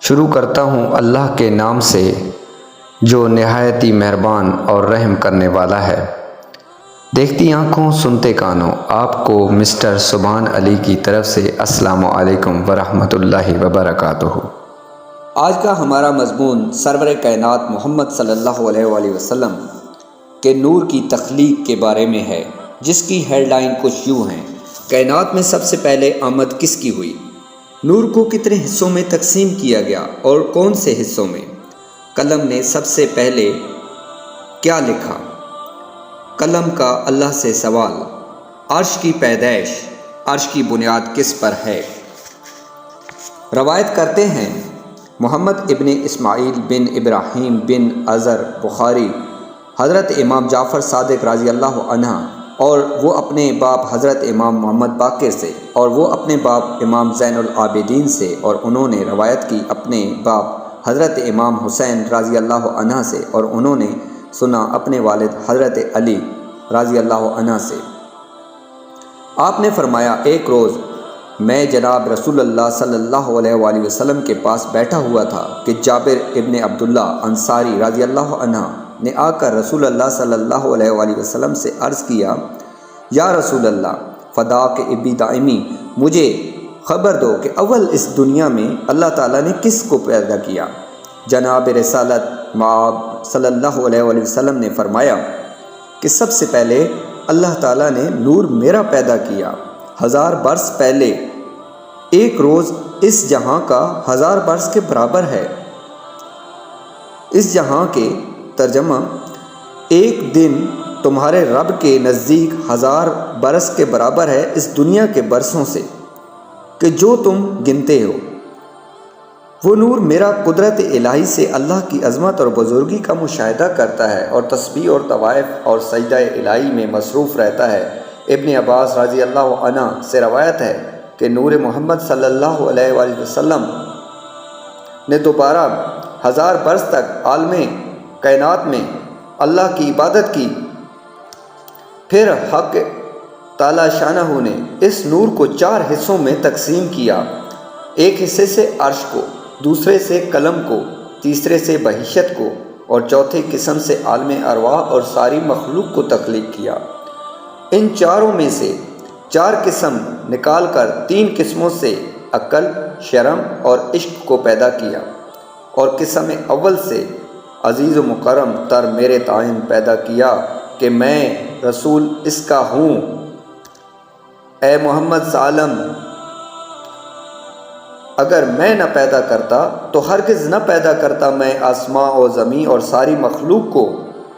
شروع کرتا ہوں اللہ کے نام سے جو نہایت ہی مہربان اور رحم کرنے والا ہے۔ دیکھتی آنکھوں سنتے کانوں، آپ کو مسٹر سبحان علی کی طرف سے السلام علیکم ورحمۃ اللہ وبرکاتہ۔ آج کا ہمارا مضمون سرور کائنات محمد صلی اللہ علیہ وآلہ وسلم کے نور کی تخلیق کے بارے میں ہے، جس کی ہیڈ لائن کچھ یوں ہیں: کائنات میں سب سے پہلے آمد کس کی ہوئی؟ نور کو کتنے حصوں میں تقسیم کیا گیا اور کون سے حصوں میں؟ قلم نے سب سے پہلے کیا لکھا؟ قلم کا اللہ سے سوال۔ عرش کی پیدائش، عرش کی بنیاد کس پر ہے؟ روایت کرتے ہیں محمد ابن اسماعیل بن ابراہیم بن ازر بخاری حضرت امام جعفر صادق رضی اللہ عنہ اور وہ اپنے باپ حضرت امام محمد باقر سے اور وہ اپنے باپ امام زین العابدین سے اور انہوں نے روایت کی اپنے باپ حضرت امام حسین رضی اللہ عنہ سے اور انہوں نے سنا اپنے والد حضرت علی رضی اللہ عنہ سے۔ آپ نے فرمایا، ایک روز میں جناب رسول اللہ صلی اللہ علیہ وآلہ وسلم کے پاس بیٹھا ہوا تھا کہ جابر ابن عبداللہ انصاری رضی اللہ عنہ نے آ کر رسول اللہ صلی اللہ علیہ وآلہ وسلم سے عرض کیا، یا رسول اللہ، فدا کے ابی دائمی، مجھے خبر دو کہ اول اس دنیا میں اللہ تعالیٰ نے کس کو پیدا کیا؟ جناب رسالت مآب صلی اللہ علیہ وآلہ وسلم نے فرمایا کہ سب سے پہلے اللہ تعالیٰ نے نور میرا پیدا کیا 1000 برس پہلے۔ ایک روز اس جہاں کا 1000 برس کے برابر ہے۔ اس جہاں کے ترجمہ: ایک دن تمہارے رب کے نزدیک 1000 برس کے برابر ہے اس دنیا کے برسوں سے کہ جو تم گنتے ہو۔ وہ نور میرا قدرت الہی سے اللہ کی عظمت اور بزرگی کا مشاہدہ کرتا ہے اور تسبیح اور طوائف اور سجدہ الہی میں مصروف رہتا ہے۔ ابن عباس رضی اللہ عنہ سے روایت ہے کہ نور محمد صلی اللہ علیہ وآلہ وسلم نے دوبارہ 1000 برس تک عالم کائنات میں اللہ کی عبادت کی۔ پھر حق تعالی شانہ نے اس نور کو 4 حصوں میں تقسیم کیا، ایک حصے سے عرش کو، دوسرے سے قلم کو، تیسرے سے بہشت کو اور چوتھی قسم سے عالم ارواح اور ساری مخلوق کو تخلیق کیا۔ ان چاروں میں سے 4 قسم نکال کر 3 قسموں سے عقل، شرم اور عشق کو پیدا کیا اور قسم اول سے عزیز و مکرم تر میرے تعین پیدا کیا کہ میں رسول اس کا ہوں۔ اے محمد سالم، اگر میں نہ پیدا کرتا تو ہرگز نہ پیدا کرتا میں آسماں و زمین اور ساری مخلوق کو۔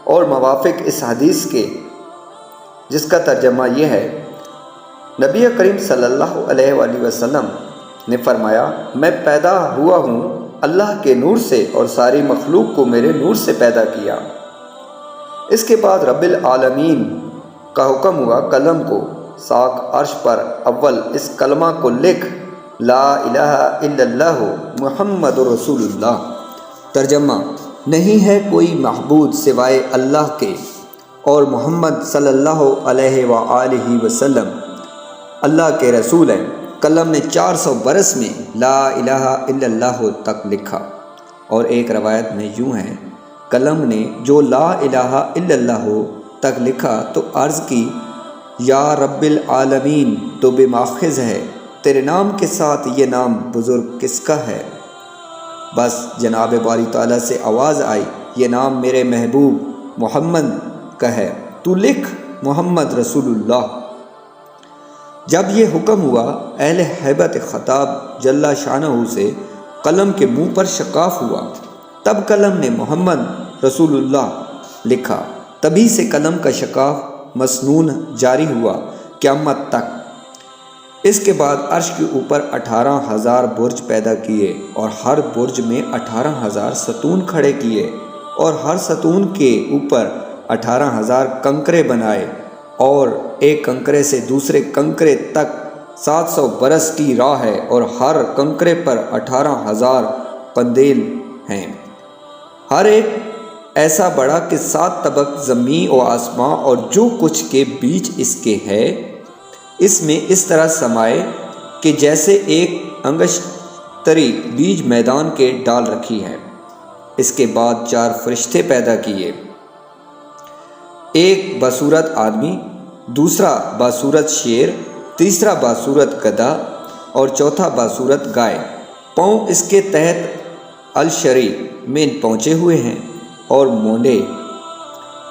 اور موافق اس حدیث کے جس کا ترجمہ یہ ہے، نبی کریم صلی اللہ علیہ وآلہ وسلم نے فرمایا، میں پیدا ہوا ہوں اللہ کے نور سے اور ساری مخلوق کو میرے نور سے پیدا کیا۔ اس کے بعد رب العالمین کا حکم ہوا قلم کو، ساق عرش پر اول اس کلمہ کو لکھ، لا الہ الا اللہ محمد رسول اللہ۔ ترجمہ: نہیں ہے کوئی معبود سوائے اللہ کے اور محمد صلی اللہ علیہ وآلہ وسلم اللہ کے رسول ہیں۔ قلم نے 400 برس میں لا الہ الا اللہ تک لکھا۔ اور ایک روایت میں یوں ہے، قلم نے جو لا الہ الا اللہ تک لکھا تو عرض کی، یا رب العالمین، تو بے ماخذ ہے، تیرے نام کے ساتھ یہ نام بزرگ کس کا ہے؟ بس جناب باری تعالیٰ سے آواز آئی، یہ نام میرے محبوب محمد کا ہے، تو لکھ محمد رسول اللہ۔ جب یہ حکم ہوا، اہل ہیبت خطاب جل شانہ سے قلم کے منہ پر شکاف ہوا، تب قلم نے محمد رسول اللہ لکھا۔ تبھی سے قلم کا شکاف مسنون جاری ہوا قیامت تک۔ اس کے بعد عرش کے اوپر 18,000 برج پیدا کیے اور ہر برج میں 18,000 ستون کھڑے کیے اور ہر ستون کے اوپر 18,000 کنکرے بنائے اور ایک کنکرے سے دوسرے کنکرے تک 700 برس کی راہ ہے اور ہر کنکرے پر 18,000 قندیل ہیں، ہر ایک ایسا بڑا کہ 7 طبق زمین و آسمان اور جو کچھ کے بیچ اس کے ہے، اس میں اس طرح سمائے کہ جیسے ایک انگشت پتری بیج میدان کے ڈال رکھی ہے۔ اس کے بعد 4 فرشتے پیدا کیے، ایک بصورت آدمی، دوسرا بصورت شیر، تیسرا بصورت گدھا اور چوتھا بصورت گائے۔ پاؤں اس کے تحت الشری میں پہنچے ہوئے ہیں اور مونڈے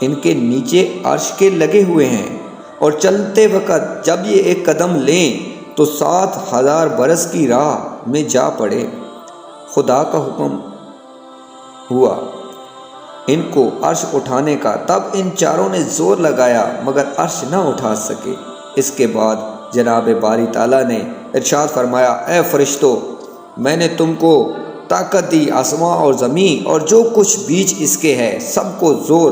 ان کے نیچے عرش کے لگے ہوئے ہیں، اور چلتے وقت جب یہ ایک قدم لیں تو 7,000 برس کی راہ میں جا پڑے۔ خدا کا حکم ہوا ان کو عرش اٹھانے کا، تب ان چاروں نے زور لگایا مگر عرش نہ اٹھا سکے۔ اس کے بعد جناب باری تعالیٰ نے ارشاد فرمایا، اے فرشتو، میں نے تم کو طاقت دی، آسماں اور زمین اور جو کچھ بیچ اس کے ہے سب کو زور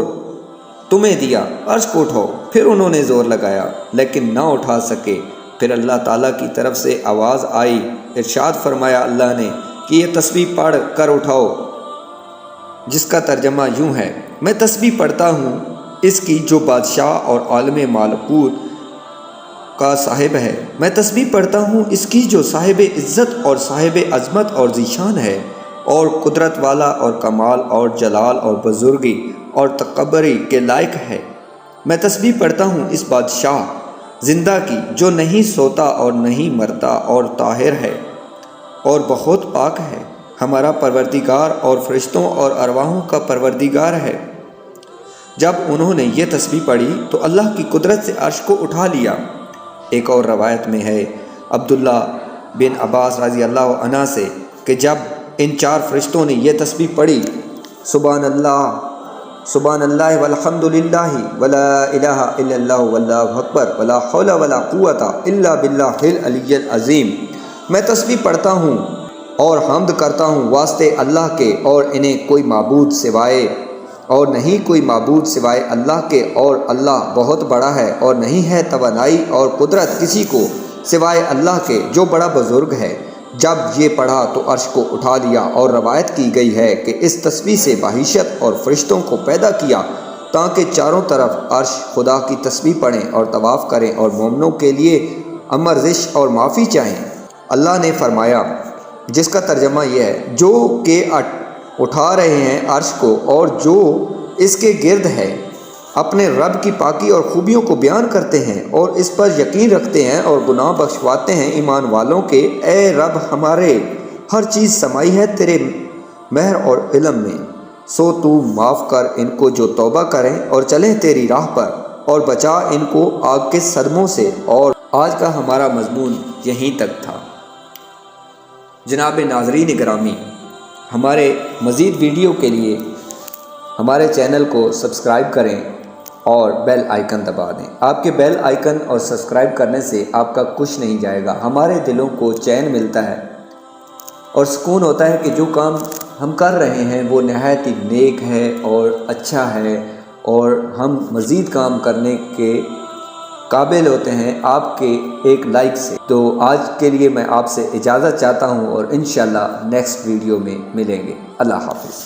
تمہیں دیا، عرش کو اٹھاؤ۔ پھر انہوں نے زور لگایا لیکن نہ اٹھا سکے۔ پھر اللہ تعالیٰ کی طرف سے آواز آئی، ارشاد فرمایا اللہ نے کہ یہ تسبیح پڑھ کر اٹھاؤ، جس کا ترجمہ یوں ہے، میں تسبیح پڑھتا ہوں اس کی جو بادشاہ اور عالم ملکوت کا صاحب ہے، میں تسبیح پڑھتا ہوں اس کی جو صاحب عزت اور صاحب عظمت اور ذیشان ہے، اور قدرت والا اور کمال اور جلال اور بزرگی اور تکبری کے لائق ہے۔ میں تسبیح پڑھتا ہوں اس بادشاہ زندہ کی جو نہیں سوتا اور نہیں مرتا اور طاہر ہے اور بہت پاک ہے، ہمارا پروردگار اور فرشتوں اور ارواحوں کا پروردگار ہے۔ جب انہوں نے یہ تسبیح پڑھی تو اللہ کی قدرت سے عرش کو اٹھا لیا۔ ایک اور روایت میں ہے عبداللہ بن عباس رضی اللہ عنہ سے کہ جب ان 4 فرشتوں نے یہ تسبیح پڑھی، سبحان اللہ والحمد للہ ولا الہ الا اللہ واللہ اکبر ولا حول ولا قوت الا باللہ العلی العظیم، میں تسبیح پڑھتا ہوں اور حمد کرتا ہوں واسطے اللہ کے، اور انہیں کوئی معبود سوائے اور نہیں کوئی معبود سوائے اللہ کے، اور اللہ بہت بڑا ہے اور نہیں ہے توانائی اور قدرت کسی کو سوائے اللہ کے جو بڑا بزرگ ہے۔ جب یہ پڑھا تو عرش کو اٹھا لیا، اور روایت کی گئی ہے کہ اس تسبیح سے بہشت اور فرشتوں کو پیدا کیا تاکہ چاروں طرف عرش خدا کی تسبیح پڑھیں اور طواف کریں اور مومنوں کے لیے امرزش اور معافی چاہیں۔ اللہ نے فرمایا، جس کا ترجمہ یہ ہے، جو کہ اٹھا رہے ہیں عرش کو اور جو اس کے گرد ہے، اپنے رب کی پاکی اور خوبیوں کو بیان کرتے ہیں اور اس پر یقین رکھتے ہیں اور گناہ بخشواتے ہیں ایمان والوں کے۔ اے رب ہمارے، ہر چیز سمائی ہے تیرے مہر اور علم میں، سو تو معاف کر ان کو جو توبہ کریں اور چلیں تیری راہ پر، اور بچا ان کو آگ کے صدموں سے۔ اور آج کا ہمارا مضمون یہیں تک تھا۔ جناب ناظرین گرامی، ہمارے مزید ویڈیو کے لیے ہمارے چینل کو سبسکرائب کریں اور بیل آئیکن دبا دیں۔ آپ کے بیل آئیکن اور سبسکرائب کرنے سے آپ کا کچھ نہیں جائے گا، ہمارے دلوں کو چین ملتا ہے اور سکون ہوتا ہے کہ جو کام ہم کر رہے ہیں وہ نہایت ہی نیک ہے اور اچھا ہے، اور ہم مزید کام کرنے کے قابل ہوتے ہیں آپ کے ایک لائک سے۔ تو آج کے لیے میں آپ سے اجازت چاہتا ہوں اور انشاءاللہ نیکسٹ ویڈیو میں ملیں گے۔ اللہ حافظ۔